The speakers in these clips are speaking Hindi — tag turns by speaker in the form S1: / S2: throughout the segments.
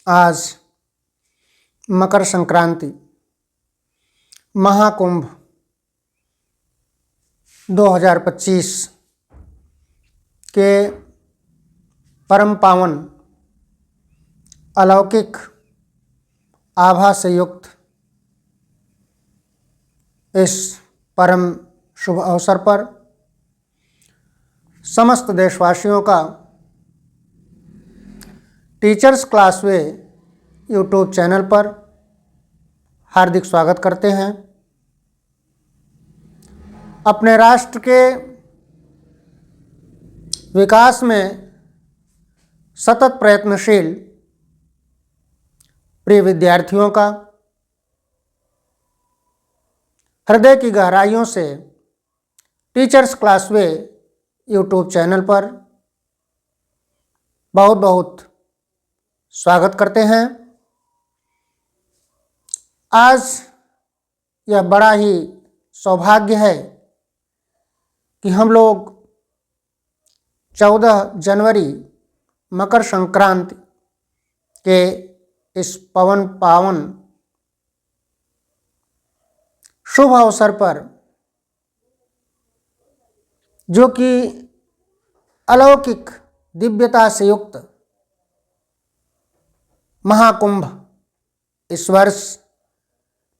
S1: आज मकर संक्रांति महाकुंभ 2025 के परम पावन अलौकिक आभा से युक्त इस परम शुभ अवसर पर समस्त देशवासियों का टीचर्स क्लास वे यूट्यूब चैनल पर हार्दिक स्वागत करते हैं। अपने राष्ट्र के विकास में सतत प्रयत्नशील प्रिय विद्यार्थियों का हृदय की गहराइयों से टीचर्स क्लास वे यूट्यूब चैनल पर बहुत बहुत स्वागत करते हैं। आज यह बड़ा ही सौभाग्य है कि हम लोग 14 जनवरी मकर संक्रांति के इस पवन पावन शुभ अवसर पर, जो कि अलौकिक दिव्यता से युक्त महाकुंभ इस वर्ष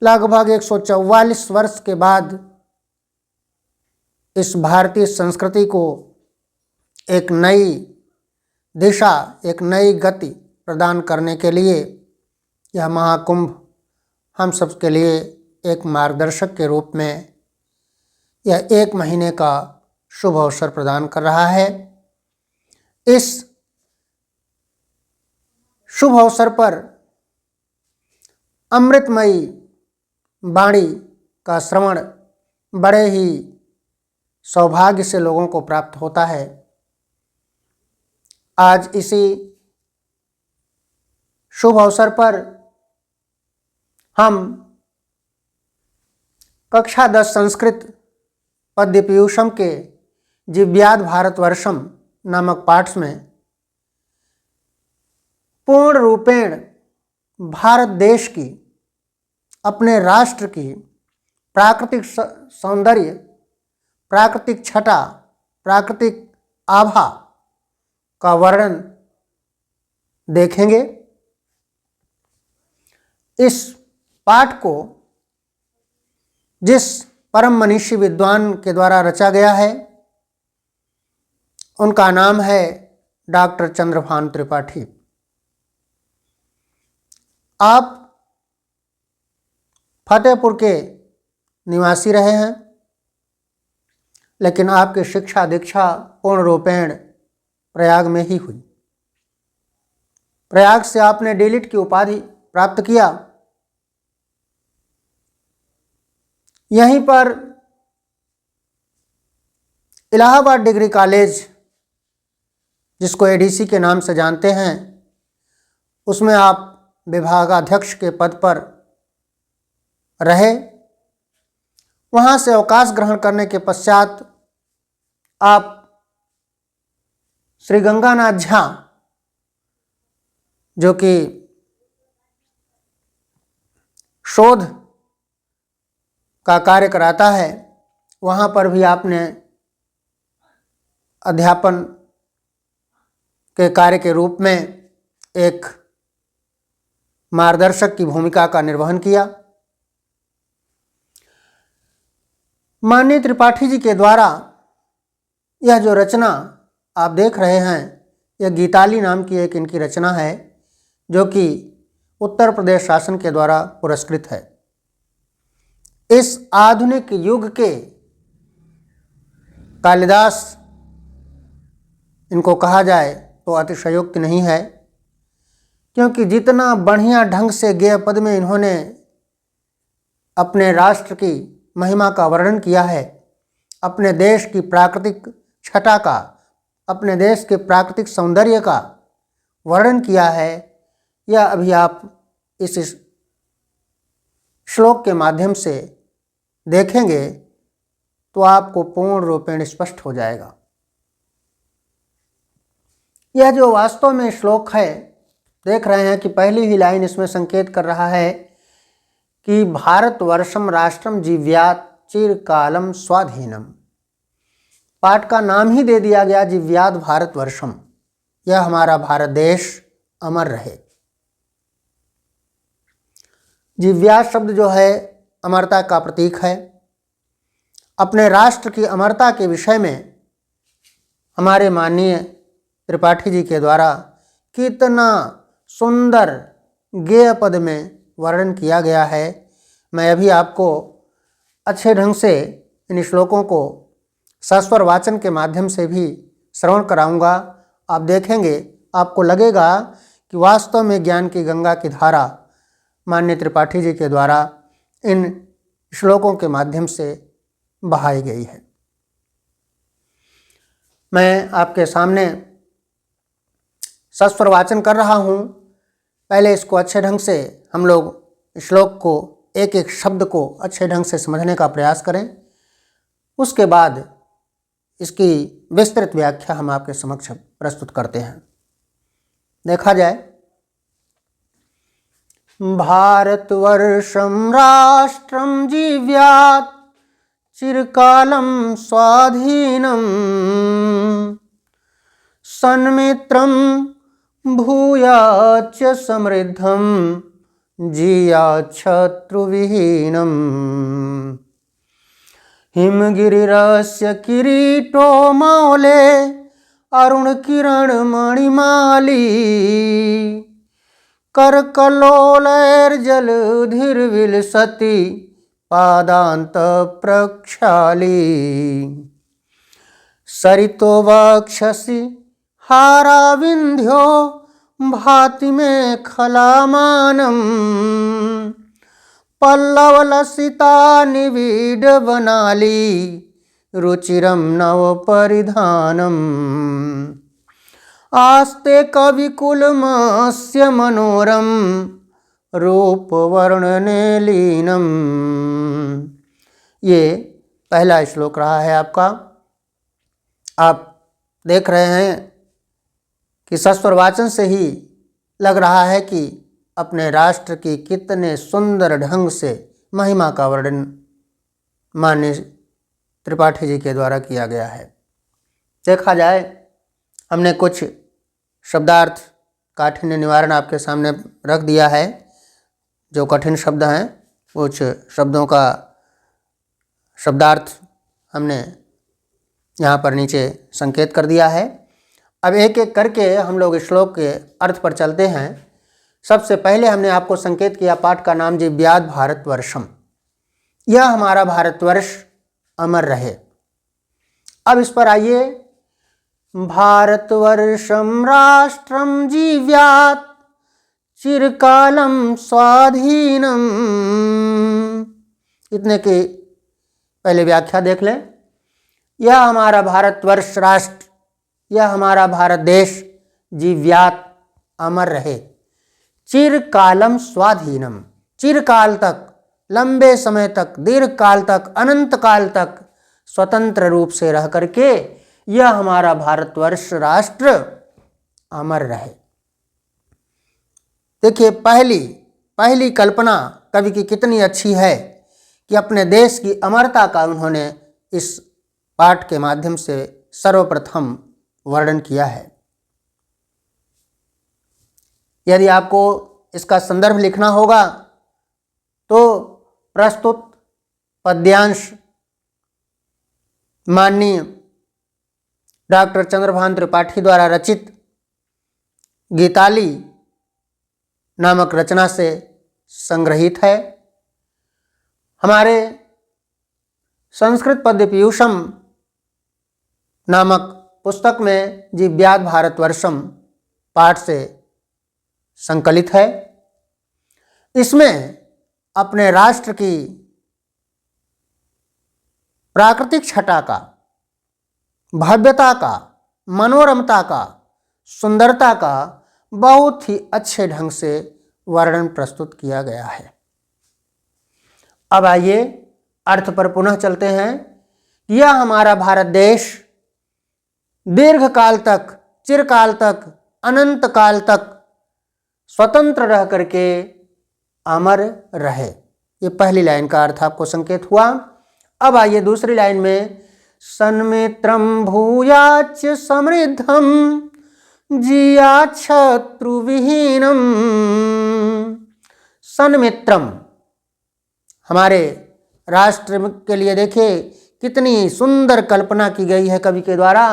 S1: लगभग 144 वर्ष के बाद इस भारतीय संस्कृति को एक नई दिशा, एक नई गति प्रदान करने के लिए यह महाकुंभ हम सब के लिए एक मार्गदर्शक के रूप में यह 1 महीने का शुभ अवसर प्रदान कर रहा है। इस शुभ अवसर पर अमृतमयी वाणी का श्रवण बड़े ही सौभाग्य से लोगों को प्राप्त होता है। आज इसी शुभ अवसर पर हम कक्षा 10 संस्कृत पद्य पीयूषम के जिव्याद भारतवर्षम नामक पाठ में पूर्ण रूपेण भारत देश की, अपने राष्ट्र की प्राकृतिक सौंदर्य, प्राकृतिक छटा, प्राकृतिक आभा का वर्णन देखेंगे। इस पाठ को जिस परम मनीषी विद्वान के द्वारा रचा गया है, उनका नाम है डॉक्टर चंद्रभानु त्रिपाठी। आप फतेहपुर के निवासी रहे हैं, लेकिन आपकी शिक्षा दीक्षा पूर्ण रूपेण प्रयाग में ही हुई। प्रयाग से आपने डीलिट की उपाधि प्राप्त किया। यहीं पर इलाहाबाद डिग्री कॉलेज, जिसको एडीसी के नाम से जानते हैं, उसमें आप विभागाध्यक्ष के पद पर रहे। वहाँ से अवकाश ग्रहण करने के पश्चात आप श्री गंगानाथ झा, जो कि शोध का कार्य कराता है, वहाँ पर भी आपने अध्यापन के कार्य के रूप में एक मार्गदर्शक की भूमिका का निर्वहन किया। माननीय त्रिपाठी जी के द्वारा यह जो रचना आप देख रहे हैं, यह गीताली नाम की एक इनकी रचना है, जो कि उत्तर प्रदेश शासन के द्वारा पुरस्कृत है। इस आधुनिक युग के कालिदास इनको कहा जाए तो अतिशयोक्त नहीं है, क्योंकि जितना बढ़िया ढंग से गेय पद में इन्होंने अपने राष्ट्र की महिमा का वर्णन किया है, अपने देश की प्राकृतिक छटा का, अपने देश के प्राकृतिक सौंदर्य का वर्णन किया है, यह अभी आप इस श्लोक के माध्यम से देखेंगे तो आपको पूर्ण रूपेण स्पष्ट हो जाएगा। यह जो वास्तव में श्लोक है, देख रहे हैं कि पहली ही लाइन इसमें संकेत कर रहा है कि भारतवर्षम राष्ट्रम जिव्यात चिरकालम स्वाधीनम। पाठ का नाम ही दे दिया गया जिव्यात भारतवर्षम, यह हमारा भारत देश अमर रहे। जिव्यात शब्द जो है अमरता का प्रतीक है। अपने राष्ट्र की अमरता के विषय में हमारे माननीय त्रिपाठी जी के द्वारा कितना सुंदर गेय पद में वर्णन किया गया है। मैं अभी आपको अच्छे ढंग से इन श्लोकों को सस्वर वाचन के माध्यम से भी श्रवण कराऊंगा। आप देखेंगे, आपको लगेगा कि वास्तव में ज्ञान की गंगा की धारा माननीय त्रिपाठी जी के द्वारा इन श्लोकों के माध्यम से बहाई गई है। मैं आपके सामने सस्वर वाचन कर रहा हूँ। पहले इसको अच्छे ढंग से हम लोग श्लोक को एक एक शब्द को अच्छे ढंग से समझने का प्रयास करें, उसके बाद इसकी विस्तृत व्याख्या हम आपके समक्ष प्रस्तुत करते हैं। देखा जाए, भारतवर्षं राष्ट्रं जिव्यात् चिरकालं स्वाधीनं सन्मित्रं भूयाच्च समृद्धं जियात् शत्रुविहीनं हिमगिरिरस्य किरीटो मौले अरुणकिरणमणिमाली करकल्लोलैर्जलधिर्विलसति पादान्तप्रक्षाली सरितो वक्षसि हाराविन्ध्यो भाति मे खलामानम् पल्लवलसिता निविडवनाली रुचिरं नवपरिधानम् आस्ते कविकुलमस्य मनोरम रूपवर्णने लीनम। ये पहला श्लोक रहा है आपका। आप देख रहे हैं कि सस्वर वाचन से ही लग रहा है कि अपने राष्ट्र की कितने सुंदर ढंग से महिमा का वर्णन माननीय त्रिपाठी जी के द्वारा किया गया है। देखा जाए, हमने कुछ शब्दार्थ काठिन्य निवारण आपके सामने रख दिया है। जो कठिन शब्द हैं कुछ शब्दों का शब्दार्थ हमने यहाँ पर नीचे संकेत कर दिया है। अब एक एक करके हम लोग श्लोक के अर्थ पर चलते हैं। सबसे पहले हमने आपको संकेत किया पाठ का नाम जिव्यात भारतवर्षम, यह हमारा भारतवर्ष अमर रहे। अब इस पर आइए, भारतवर्षं राष्ट्रं जिव्यात् चिरकालं स्वाधीनम्। इतने की पहले व्याख्या देख लें। यह हमारा भारतवर्ष राष्ट्र, यह हमारा भारत देश जिव्यात् अमर रहे, चिरकालम स्वाधीनम, चिरकाल तक, लंबे समय तक, दीर्घ काल तक, अनंत काल तक स्वतंत्र रूप से रह करके यह हमारा भारतवर्ष राष्ट्र अमर रहे। देखिए, पहली कल्पना कवि की कितनी अच्छी है कि अपने देश की अमरता का उन्होंने इस पाठ के माध्यम से सर्वप्रथम वर्णन किया है। यदि आपको इसका संदर्भ लिखना होगा तो प्रस्तुत पद्यांश माननीय डॉक्टर चंद्रभान त्रिपाठी द्वारा रचित गीताली नामक रचना से संग्रहित है। हमारे संस्कृत पद्य पीयूषम नामक पुस्तक में जिव्यात भारतवर्षम पाठ से संकलित है। इसमें अपने राष्ट्र की प्राकृतिक छटा का, भव्यता का, मनोरमता का, सुंदरता का बहुत ही अच्छे ढंग से वर्णन प्रस्तुत किया गया है। अब आइए अर्थ पर पुनः चलते हैं। यह हमारा भारत देश दीर्घ काल तक, चिरकाल तक, अनंत काल तक स्वतंत्र रह करके अमर रहे। ये पहली लाइन का अर्थ आपको संकेत हुआ। अब आइए दूसरी लाइन में, सन्मित्रम भूयाच समृद्धम जिया शत्रु विहीनम। सन्मित्रम हमारे राष्ट्र के लिए देखिए कितनी सुंदर कल्पना की गई है कवि के द्वारा।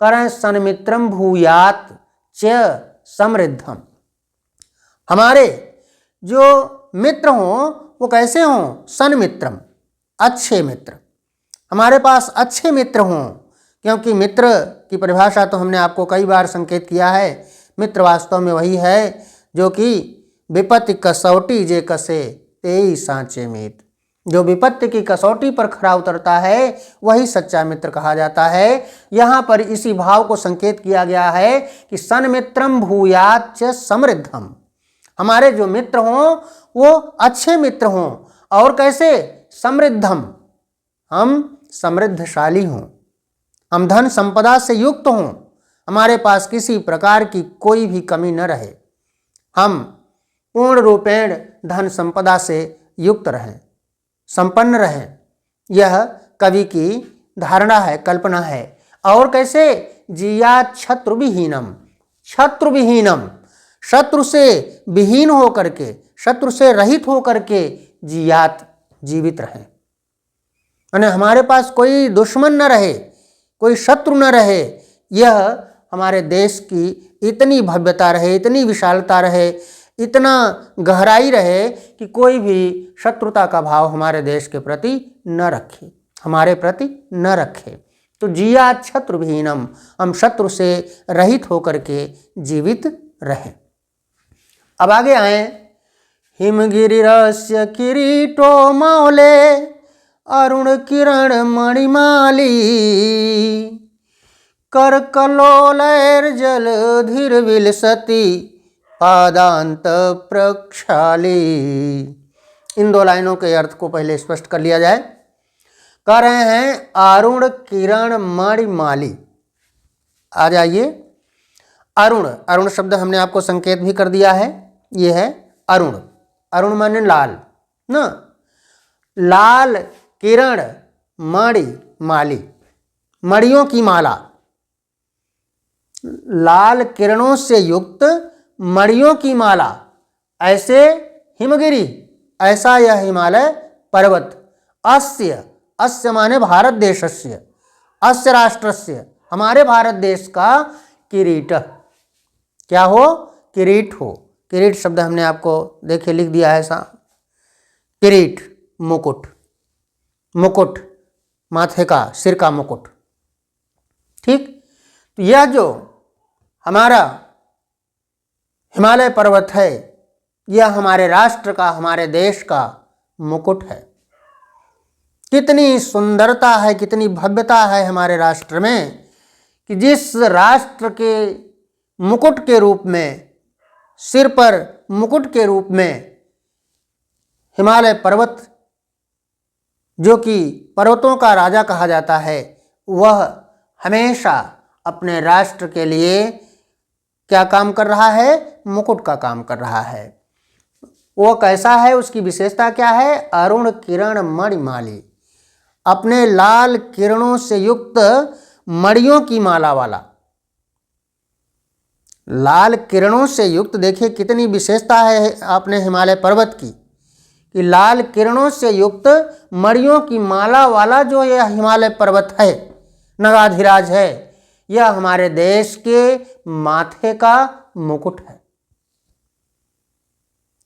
S1: कह रहे हैं सन्मित्रम भूयात च समृद्धम। हमारे जो मित्र हों वो कैसे हों? सन्मित्रम, अच्छे मित्र। हमारे पास अच्छे मित्र हों, क्योंकि मित्र की परिभाषा तो हमने आपको कई बार संकेत किया है। मित्र वास्तव में वही है जो कि विपत्ति कसौटी जे कसे तेई सांचे मित्र। जो विपत्ति की कसौटी पर खरा उतरता है वही सच्चा मित्र कहा जाता है। यहाँ पर इसी भाव को संकेत किया गया है कि सन्मित्रम भूयात च समृद्धम। हमारे जो मित्र हों वो अच्छे मित्र हों, और कैसे? समृद्धम, हम समृद्धशाली हों, हम धन संपदा से युक्त हों, हमारे पास किसी प्रकार की कोई भी कमी न रहे, हम पूर्ण रूपेण धन संपदा से युक्त रहें, संपन्न रहें। यह कवि की धारणा है, कल्पना है। और कैसे? जिया शत्रु विहीनम, शत्रु विहीनम, शत्रु से विहीन होकर के, शत्रु से रहित होकर के जियात, जीवित रहें। यानी हमारे पास कोई दुश्मन न रहे, कोई शत्रु न रहे। यह हमारे देश की इतनी भव्यता रहे, इतनी विशालता रहे, इतना गहराई रहे कि कोई भी शत्रुता का भाव हमारे देश के प्रति न रखे, हमारे प्रति न रखे। तो जिया शत्रु विहीनम, हम शत्रु से रहित होकर के जीवित रहे। अब आगे आए, हिमगिरिरस्य किरीटो मौले अरुण किरण मणिमाली कर कलोलैर जलधिर विलसती पादांत प्रक्षाली। इन दो लाइनों के अर्थ को पहले स्पष्ट कर लिया जाए। कह रहे हैं अरुण किरण मणिमाली। आ जाइए, अरुण, अरुण शब्द हमने आपको संकेत भी कर दिया है, ये है अरुण। अरुण माने लाल ना, लाल किरण मणि माली, मणियों की माला, लाल किरणों से युक्त मणियों की माला। ऐसे हिमगिरी, ऐसा यह हिमालय पर्वत। अस्य, अस्य माने भारत देशस्य, अस्य राष्ट्रस्य, हमारे भारत देश का किरीट। क्या हो? किरीट हो। किरीट शब्द हमने आपको देखिए लिख दिया है ऐसा, किरीट मुकुट, मुकुट माथे का, सिर का मुकुट। ठीक, तो यह जो हमारा हिमालय पर्वत है यह हमारे राष्ट्र का, हमारे देश का मुकुट है। कितनी सुंदरता है, कितनी भव्यता है हमारे राष्ट्र में कि जिस राष्ट्र के मुकुट के रूप में, सिर पर मुकुट के रूप में हिमालय पर्वत, जो कि पर्वतों का राजा कहा जाता है, वह हमेशा अपने राष्ट्र के लिए क्या काम कर रहा है? मुकुट का काम कर रहा है। वो कैसा है? उसकी विशेषता क्या है? अरुण किरण मणिमाली, अपने लाल किरणों से युक्त मणियों की माला वाला। लाल किरणों से युक्त, देखिए कितनी विशेषता है आपने हिमालय पर्वत की, कि लाल किरणों से युक्त मणियों की माला वाला जो यह हिमालय पर्वत है, नगाधिराज है, यह हमारे देश के माथे का मुकुट है।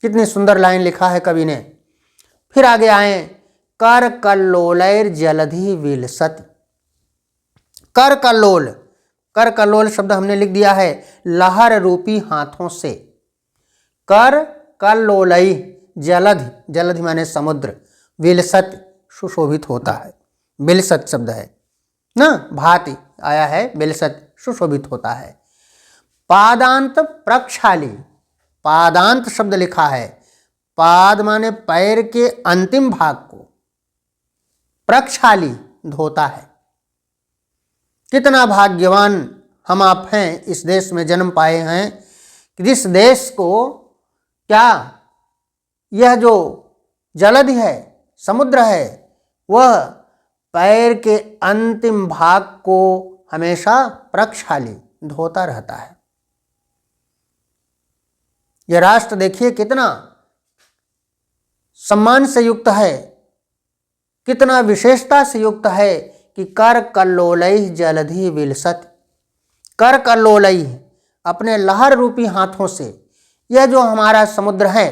S1: कितनी सुंदर लाइन लिखा है कवि ने। फिर आगे आए, कर कल्लोलैर जलधि विलसति। कर कल्लोल, कर कल्लोल शब्द हमने लिख दिया है लहर रूपी हाथों से। कर कल्लोलई, जलधि, जलधि माने समुद्र, विलसत सुशोभित होता है, विलसत शब्द है ना, भांति आया है, विलसत सुशोभित होता है। पादांत प्रक्षाली, पादांत शब्द लिखा है, पाद माने पैर के अंतिम भाग को, प्रक्षाली धोता है। कितना भाग्यवान हम आप हैं, इस देश में जन्म पाए हैं कि जिस देश को क्या यह जो जलधि है, समुद्र है, वह पैर के अंतिम भाग को हमेशा प्रक्षाली धोता रहता है। यह राष्ट्र देखिए कितना सम्मान से युक्त है, कितना विशेषता से युक्त है कि कर कल्लोलैः जलधि विलसति। कर कल्लोलैः, अपने लहर रूपी हाथों से, यह जो हमारा समुद्र है,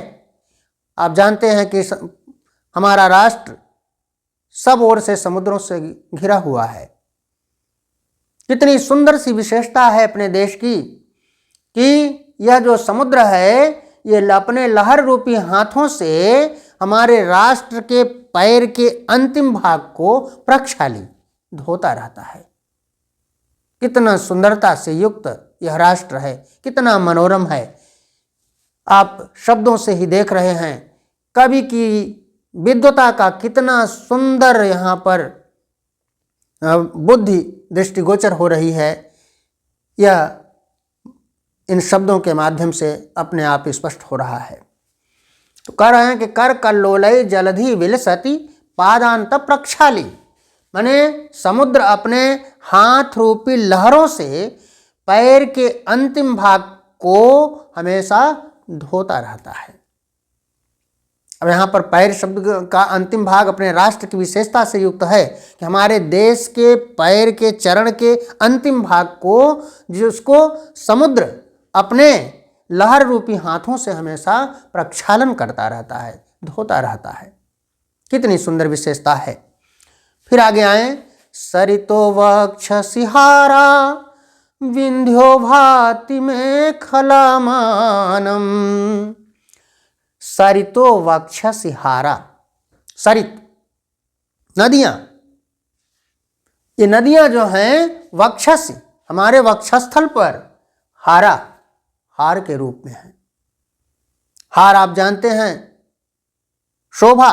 S1: आप जानते हैं कि हमारा राष्ट्र सब ओर से समुद्रों से घिरा हुआ है। कितनी सुंदर सी विशेषता है अपने देश की कि यह जो समुद्र है, ये अपने लहर रूपी हाथों से हमारे राष्ट्र के पैर के अंतिम भाग को प्रक्षाली धोता रहता है। कितना सुंदरता से युक्त यह राष्ट्र है, कितना मनोरम है। आप शब्दों से ही देख रहे हैं कवि की विद्वता का कितना सुंदर यहाँ पर बुद्धि दृष्टिगोचर हो रही है। यह इन शब्दों के माध्यम से अपने आप स्पष्ट हो रहा है। तो कह रहे हैं कि कर कल्लोलैः जलधि विलसति पादांत प्रक्षाली, माने समुद्र अपने हाथ रूपी लहरों से पैर के अंतिम भाग को हमेशा धोता रहता है। अब यहाँ पर पैर शब्द का अंतिम भाग अपने राष्ट्र की विशेषता से युक्त है कि हमारे देश के पैर के चरण के अंतिम भाग को, जिसको समुद्र अपने लहर रूपी हाथों से हमेशा प्रक्षालन करता रहता है, धोता रहता है। कितनी सुंदर विशेषता है। फिर आगे आए, सरितो वक्षसिहारा विंध्यो भाति में खलामानम। सरितो वक्षसिहारा, सरित नदियां, ये नदियां जो हैं वक्षस, हमारे वक्षस्थल पर हारा, हार के रूप में है। हार आप जानते हैं शोभा,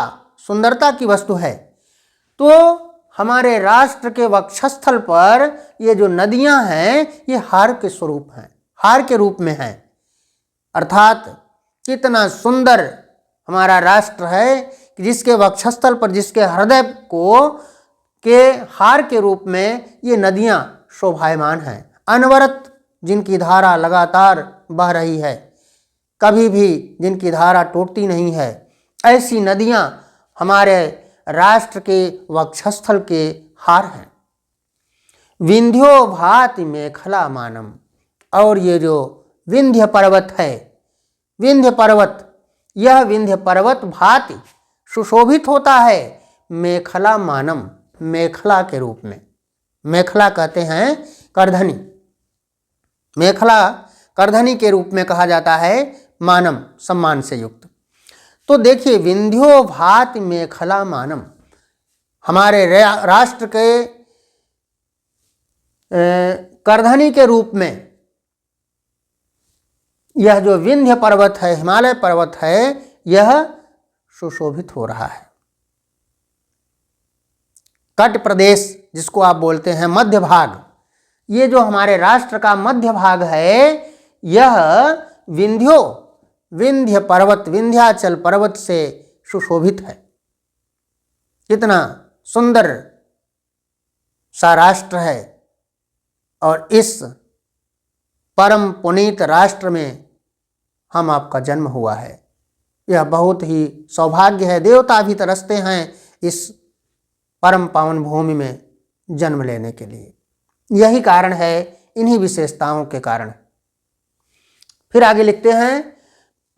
S1: सुंदरता की वस्तु है। तो हमारे राष्ट्र के वक्षस्थल पर ये जो नदियां हैं, ये हार के स्वरूप हैं, हार के रूप में हैं। अर्थात कितना सुंदर हमारा राष्ट्र है कि जिसके वक्षस्थल पर, जिसके हृदय को के हार के रूप में ये नदियां शोभायमान हैं। अनवरत जिनकी धारा लगातार बह रही है, कभी भी जिनकी धारा टूटती नहीं है, ऐसी नदियां हमारे राष्ट्र के वक्षस्थल के हार हैं। विंध्यो भाति मेखला मानम, और ये जो विंध्य पर्वत है, विंध्य पर्वत, यह विंध्य पर्वत भाति सुशोभित होता है मेखला मानम, मेखला के रूप में। मेखला कहते हैं करधनी, मेखला करधनी के रूप में कहा जाता है, मानम सम्मान से युक्त। तो देखिए, विंध्यो भाति मेखला मानम, हमारे राष्ट्र के करधनी के रूप में यह जो विंध्य पर्वत है, हिमालय पर्वत है, यह सुशोभित हो रहा है। कट प्रदेश जिसको आप बोलते हैं मध्य भाग, ये जो हमारे राष्ट्र का मध्य भाग है, यह विंध्य पर्वत, विंध्याचल पर्वत से सुशोभित है। कितना सुंदर सा राष्ट्र है। और इस परम पुनीत राष्ट्र में हम आपका जन्म हुआ है। यह बहुत ही सौभाग्य है। देवता भी तरसते हैं इस परम पावन भूमि में जन्म लेने के लिए। यही कारण है, इन्हीं विशेषताओं के कारण। फिर आगे लिखते हैं,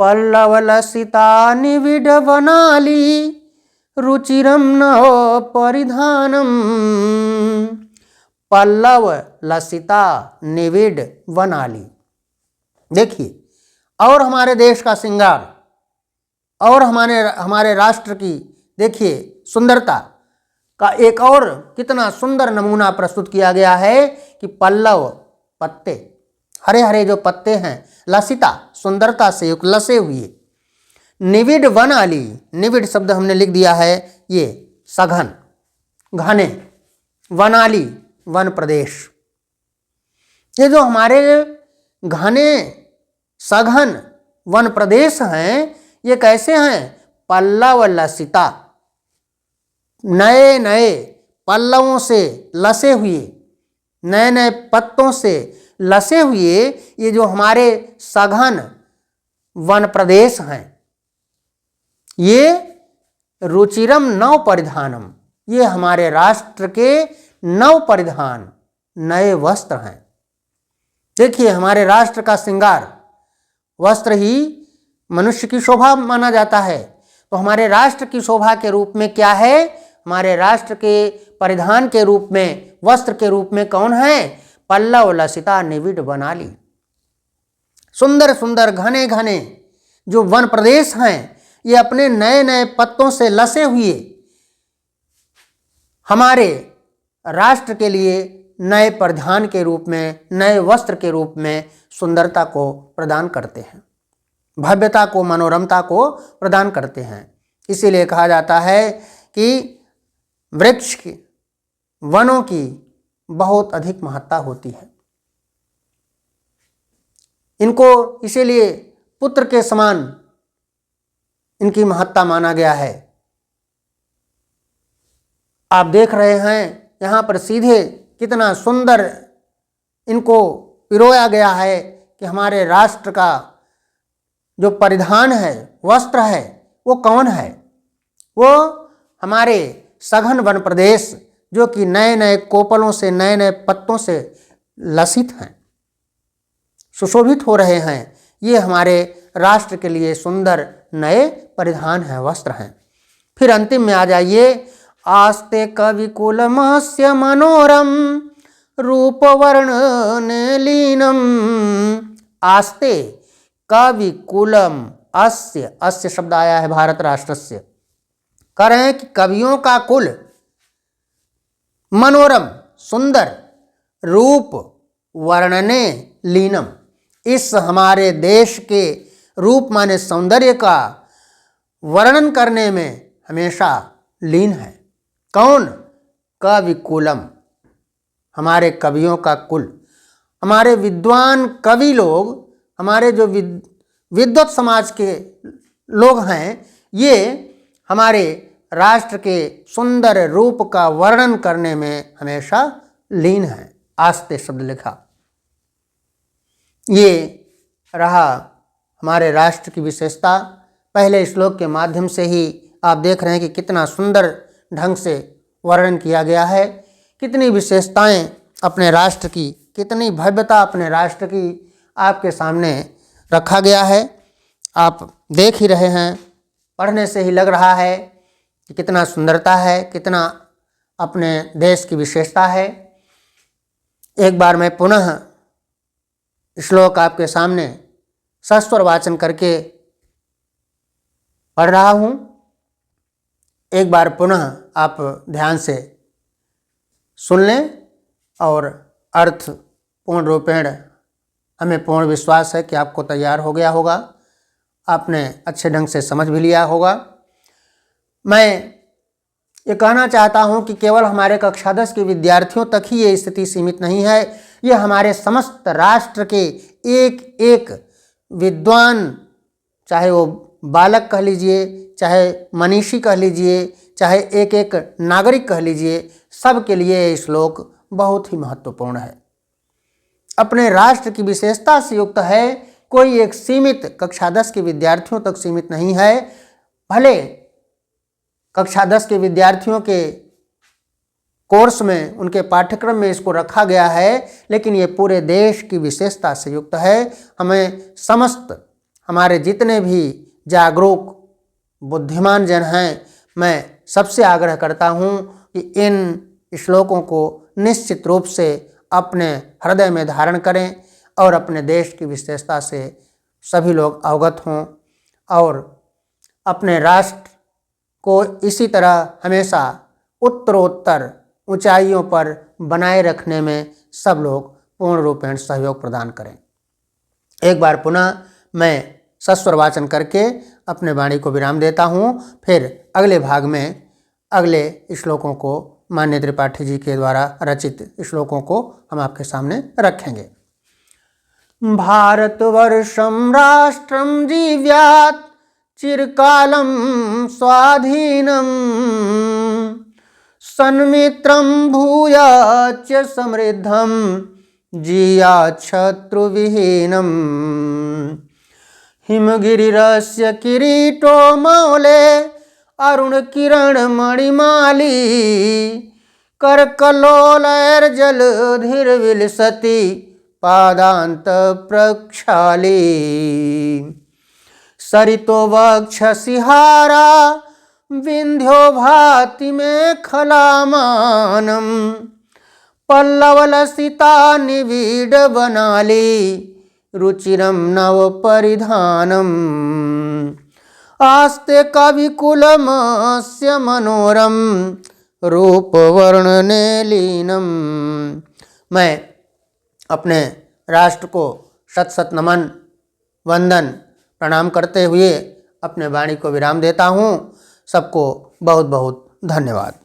S1: पल्लव लसिता निविड वनाली रुचिरम नव परिधानम। पल्लव लसिता निविड वनाली, देखिए, और हमारे देश का श्रृंगार और हमारे राष्ट्र की देखिए सुंदरता का एक और कितना सुंदर नमूना प्रस्तुत किया गया है कि पल्लव, पत्ते, हरे हरे जो पत्ते हैं, लसिता सुंदरता से युक्त, लसे हुए, निविड वनाली, निविड शब्द हमने लिख दिया है, ये सघन, घने, वनाली वन प्रदेश। ये जो हमारे घने, सघन वन प्रदेश हैं ये कैसे हैं? पल्लव लसिता, नए नए पल्लवों से लसे हुए, नए नए पत्तों से लसे हुए ये जो हमारे सघन वन प्रदेश हैं, ये रुचिरम नव परिधानम, ये हमारे राष्ट्र के नव परिधान, नए वस्त्र हैं। देखिए, हमारे राष्ट्र का श्रृंगार वस्त्र ही मनुष्य की शोभा माना जाता है। तो हमारे राष्ट्र की शोभा के रूप में क्या है? हमारे राष्ट्र के परिधान के रूप में, वस्त्र के रूप में कौन है? पल्लव लसिता निविड बनाली। सुंदर सुंदर घने घने जो वन प्रदेश हैं ये अपने नए नए पत्तों से लसे हुए हमारे राष्ट्र के लिए नए परिधान के रूप में, नए वस्त्र के रूप में सुंदरता को प्रदान करते हैं, भव्यता को, मनोरमता को प्रदान करते हैं। इसीलिए कहा जाता है कि वृक्ष की, वनों की बहुत अधिक महत्ता होती है। इनको इसीलिए पुत्र के समान इनकी महत्ता माना गया है। आप देख रहे हैं यहाँ पर सीधे कितना सुंदर इनको पिरोया गया है कि हमारे राष्ट्र का जो परिधान है, वस्त्र है, वो कौन है? वो हमारे सघन वन प्रदेश जो कि नए नए कोपलों से, नए नए पत्तों से लसित हैं, सुशोभित हो रहे हैं। ये हमारे राष्ट्र के लिए सुंदर नए परिधान हैं, वस्त्र हैं। फिर अंतिम में आ जाइए, आस्ते कविकुलमस्य मनोरम रूपवर्ण लीनम। आस्ते कविकुलम अस्य, अस्य शब्द आया है भारत राष्ट्रस्य। कह रहे हैं कि कवियों का कुल मनोरम, सुंदर, रूप वर्णने लीनम, इस हमारे देश के रूप माने सौंदर्य का वर्णन करने में हमेशा लीन है। कौन? कविकुलम, हमारे कवियों का कुल, हमारे विद्वान कवि लोग, हमारे जो विद्वत समाज के लोग हैं, ये हमारे राष्ट्र के सुंदर रूप का वर्णन करने में हमेशा लीन है। आस्ते शब्द लिखा, ये रहा हमारे राष्ट्र की विशेषता। पहले श्लोक के माध्यम से ही आप देख रहे हैं कि कितना सुंदर ढंग से वर्णन किया गया है, कितनी विशेषताएं अपने राष्ट्र की, कितनी भव्यता अपने राष्ट्र की आपके सामने रखा गया है। आप देख ही रहे हैं, पढ़ने से ही लग रहा है कि कितना सुंदरता है, कितना अपने देश की विशेषता है। एक बार मैं पुनः श्लोक आपके सामने सस्वर वाचन करके पढ़ रहा हूँ। एक बार पुनः आप ध्यान से सुन लें और अर्थ पूर्ण रूपेण, हमें पूर्ण विश्वास है कि आपको तैयार हो गया होगा, आपने अच्छे ढंग से समझ भी लिया होगा। मैं ये कहना चाहता हूँ कि केवल हमारे कक्षा 10 के विद्यार्थियों तक ही ये स्थिति सीमित नहीं है, ये हमारे समस्त राष्ट्र के एक एक विद्वान, चाहे वो बालक कह लीजिए, चाहे मनीषी कह लीजिए, चाहे एक एक नागरिक कह लीजिए, सब के लिए ये श्लोक बहुत ही महत्वपूर्ण है, अपने राष्ट्र की विशेषता से युक्त है। कोई एक सीमित कक्षा 10 के विद्यार्थियों तक सीमित नहीं है। भले कक्षा 10 के विद्यार्थियों के कोर्स में, उनके पाठ्यक्रम में इसको रखा गया है, लेकिन ये पूरे देश की विशेषता से युक्त है। हमें समस्त, हमारे जितने भी जागरूक बुद्धिमान जन हैं, मैं सबसे आग्रह करता हूँ कि इन श्लोकों को निश्चित रूप से अपने हृदय में धारण करें और अपने देश की विशेषता से सभी लोग अवगत हों और अपने राष्ट्र को इसी तरह हमेशा उत्तरोत्तर ऊंचाइयों पर बनाए रखने में सब लोग पूर्ण रूपेण सहयोग प्रदान करें। एक बार पुनः मैं सस्वर वाचन करके अपने वाणी को विराम देता हूँ। फिर अगले भाग में अगले श्लोकों को मान्य त्रिपाठी जी के द्वारा रचित श्लोकों को हम आपके सामने रखेंगे। भारतवर्षं राष्ट्रं जीव्यात् चिरकालं स्वाधीनं सन्मित्रं भूयाच्च समृद्धं जीयात् शत्रुविहीनं हिमगिरिरस्य किरीटो मौले अरुणकिरणमणिमाली करकल्लोलैर्जलधिर्विलसति पादान्तप्रक्षाली सरितो वक्षसि हारा विन्ध्यो भाति मेखलामानं पल्लवलसिता निविडवनाली रुचिरं नवपरिधानम् आस्ते कविकुलमस्य मनोरम रूपवर्णने लीनम। मैं अपने राष्ट्र को शत शत नमन वंदन प्रणाम करते हुए अपने वाणी को विराम देता हूँ। सबको बहुत बहुत धन्यवाद।